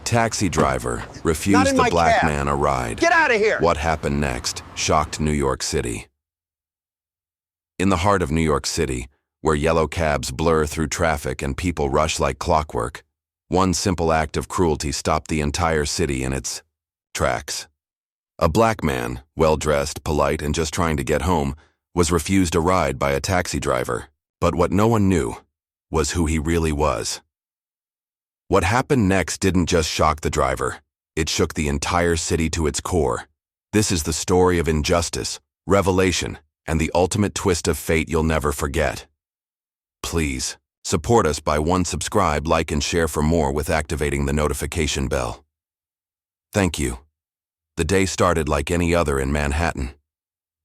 Taxi driver Not refused in the my black cab. man a ride. Get out of here! What happened next shocked New York City. In the heart of New York City, where yellow cabs blur through traffic and people rush like clockwork, one simple act of cruelty stopped the entire city in its tracks. A black man, well-dressed, polite, and just trying to get home, was refused a ride by a taxi driver. But what no one knew was who he really was. What happened next didn't just shock the driver. It shook the entire city to its core. This is the story of injustice, revelation, and the ultimate twist of fate you'll never forget. Please, support us by subscribe, like, and share for more with activating the notification bell. Thank you. The day started like any other in Manhattan.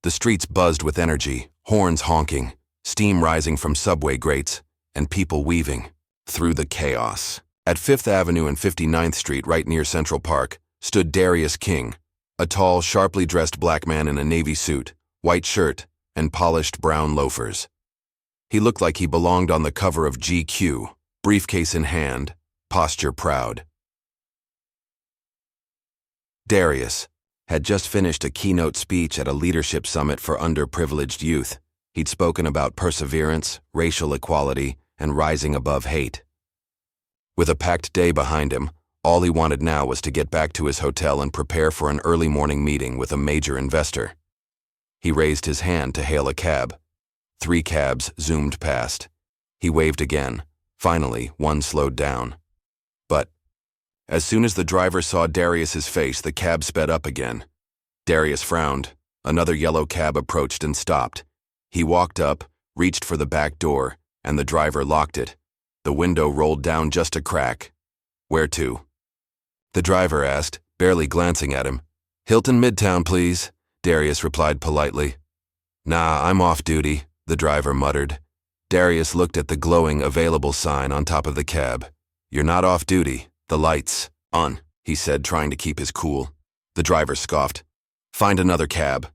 The streets buzzed with energy, horns honking, steam rising from subway grates, and people weaving through the chaos. At 5th Avenue and 59th Street, right near Central Park, stood Darius King, a tall, sharply dressed black man in a navy suit, white shirt, and polished brown loafers. He looked like he belonged on the cover of GQ, briefcase in hand, posture proud. Darius had just finished a keynote speech at a leadership summit for underprivileged youth. He'd spoken about perseverance, racial equality, and rising above hate. With a packed day behind him, all he wanted now was to get back to his hotel and prepare for an early morning meeting with a major investor. He raised his hand to hail a cab. 3 cabs zoomed past. He waved again. Finally, one slowed down. But as soon as the driver saw Darius's face, the cab sped up again. Darius frowned. Another yellow cab approached and stopped. He walked up, reached for the back door, and the driver locked it. The window rolled down just a crack. "Where to?" the driver asked, barely glancing at him. "Hilton Midtown, please," Darius replied politely. "Nah, I'm off duty," the driver muttered. Darius looked at the glowing available sign on top of the cab. "You're not off duty. The light's on," he said, trying to keep his cool. The driver scoffed. "Find another cab."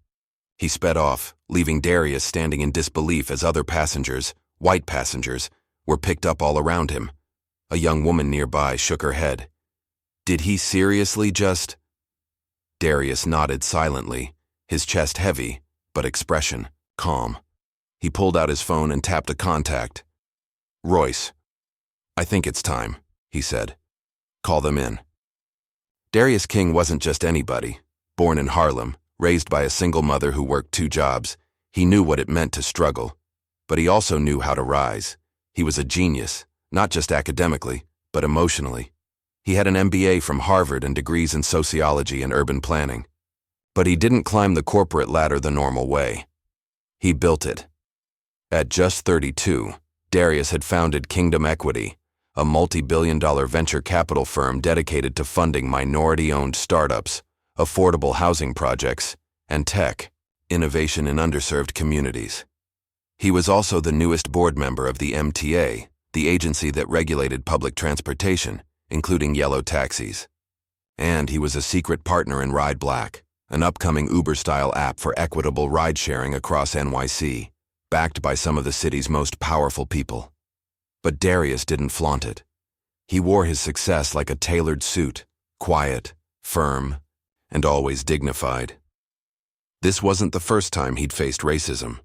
He sped off, leaving Darius standing in disbelief as other passengers, white passengers, were picked up all around him. A young woman nearby shook her head. Did he seriously just? Darius nodded silently, his chest heavy, but expression calm. He pulled out his phone and tapped a contact. "Royce. I think it's time," he said. "Call them in." Darius King wasn't just anybody. Born in Harlem, raised by a single mother who worked 2 jobs, he knew what it meant to struggle. But he also knew how to rise. He was a genius, not just academically, but emotionally. He had an MBA from Harvard and degrees in sociology and urban planning. But he didn't climb the corporate ladder the normal way. He built it. At just 32, Darius had founded Kingdom Equity, a multi-billion-dollar venture capital firm dedicated to funding minority-owned startups, affordable housing projects, and tech innovation in underserved communities. He was also the newest board member of the MTA, the agency that regulated public transportation, including yellow taxis. And he was a secret partner in Ride Black, an upcoming Uber-style app for equitable ride-sharing across NYC, backed by some of the city's most powerful people. But Darius didn't flaunt it. He wore his success like a tailored suit, quiet, firm, and always dignified. This wasn't the first time he'd faced racism.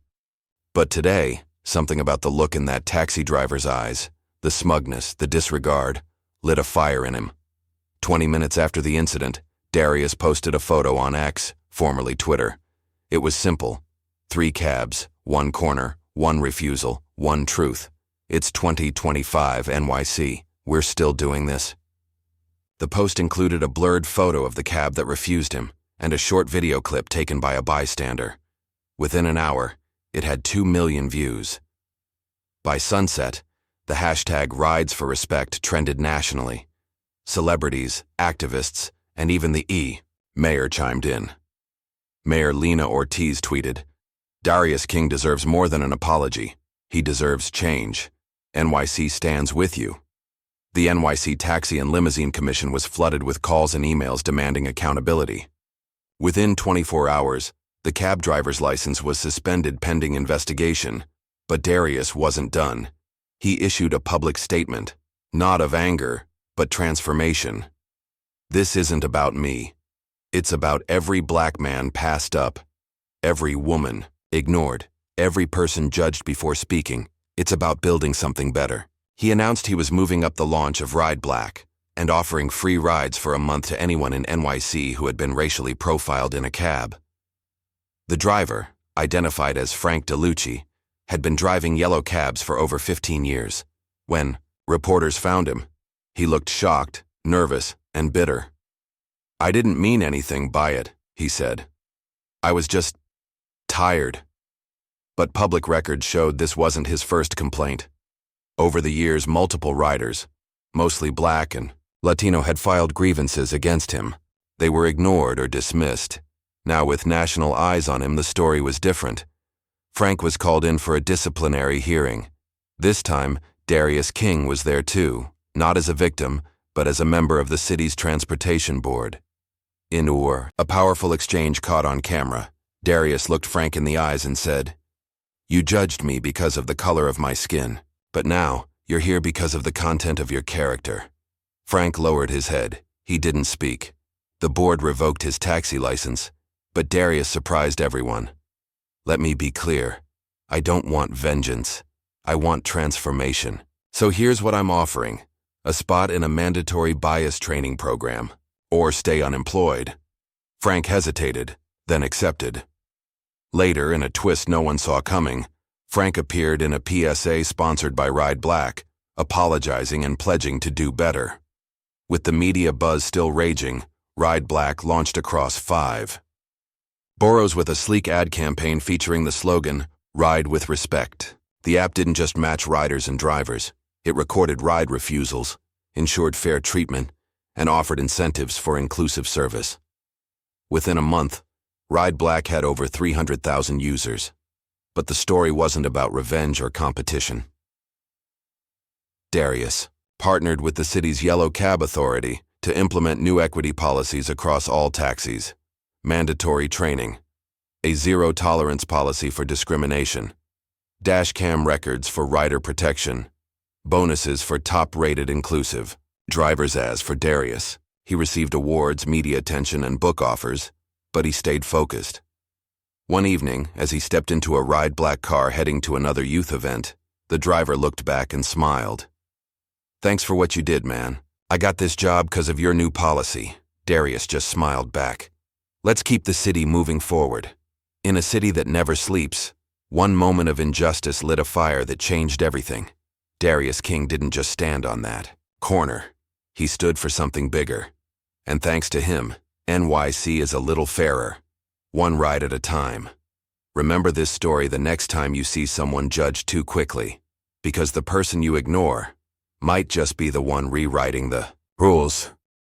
But today, something about the look in that taxi driver's eyes, the smugness, the disregard, lit a fire in him. 20 minutes after the incident, Darius posted a photo on X, formerly Twitter. It was simple. 3 cabs, 1 corner, 1 refusal, 1 truth. It's 2025 NYC. We're still doing this. The post included a blurred photo of the cab that refused him and a short video clip taken by a bystander. Within an hour, it had 2 million views. By sunset, the hashtag #RidesForRespect trended nationally. Celebrities, activists, and even the mayor chimed in. Mayor Lena Ortiz tweeted, "Darius King deserves more than an apology. He deserves change. NYC stands with you." The NYC Taxi and Limousine Commission was flooded with calls and emails demanding accountability. Within 24 hours, the cab driver's license was suspended pending investigation, but Darius wasn't done. He issued a public statement, not of anger, but transformation. This isn't about me. It's about every black man passed up, every woman ignored, every person judged before speaking. It's about building something better. He announced he was moving up the launch of Ride Black and offering free rides for a month to anyone in NYC who had been racially profiled in a cab. The driver, identified as Frank DeLucci, had been driving yellow cabs for over 15 years. When reporters found him, he looked shocked, nervous, and bitter. "I didn't mean anything by it," he said. "I was just tired." But public records showed this wasn't his first complaint. Over the years, multiple riders, mostly black and Latino, had filed grievances against him. They were ignored or dismissed. Now, with national eyes on him, the story was different. Frank was called in for a disciplinary hearing. This time, Darius King was there too, not as a victim, but as a member of the city's transportation board. In a powerful exchange caught on camera, Darius looked Frank in the eyes and said, "You judged me because of the color of my skin, but now you're here because of the content of your character." Frank lowered his head. He didn't speak. The board revoked his taxi license, but Darius surprised everyone. "Let me be clear. I don't want vengeance. I want transformation. So here's what I'm offering: a spot in a mandatory bias training program, or stay unemployed." Frank hesitated, then accepted. Later, in a twist no one saw coming, Frank appeared in a PSA sponsored by Ride Black, apologizing and pledging to do better. With the media buzz still raging, Ride Black launched across 5 boroughs with a sleek ad campaign featuring the slogan, "Ride with Respect." The app didn't just match riders and drivers. It recorded ride refusals, ensured fair treatment, and offered incentives for inclusive service. Within a month, Ride Black had over 300,000 users. But the story wasn't about revenge or competition. Darius partnered with the city's Yellow Cab Authority to implement new equity policies across all taxis, mandatory training, a zero-tolerance policy for discrimination, dashcam records for rider protection, bonuses for top-rated inclusive drivers. As for Darius, he received awards, media attention, and book offers, but he stayed focused. One evening, as he stepped into a Ride Black car heading to another youth event, the driver looked back and smiled. "Thanks for what you did, man. I got this job because of your new policy." Darius just smiled back. "Let's keep the city moving forward." In a city that never sleeps, one moment of injustice lit a fire that changed everything. Darius King didn't just stand on that corner. He stood for something bigger. And thanks to him, NYC is a little fairer, one ride at a time. Remember this story the next time you see someone judged too quickly, because the person you ignore might just be the one rewriting the rules.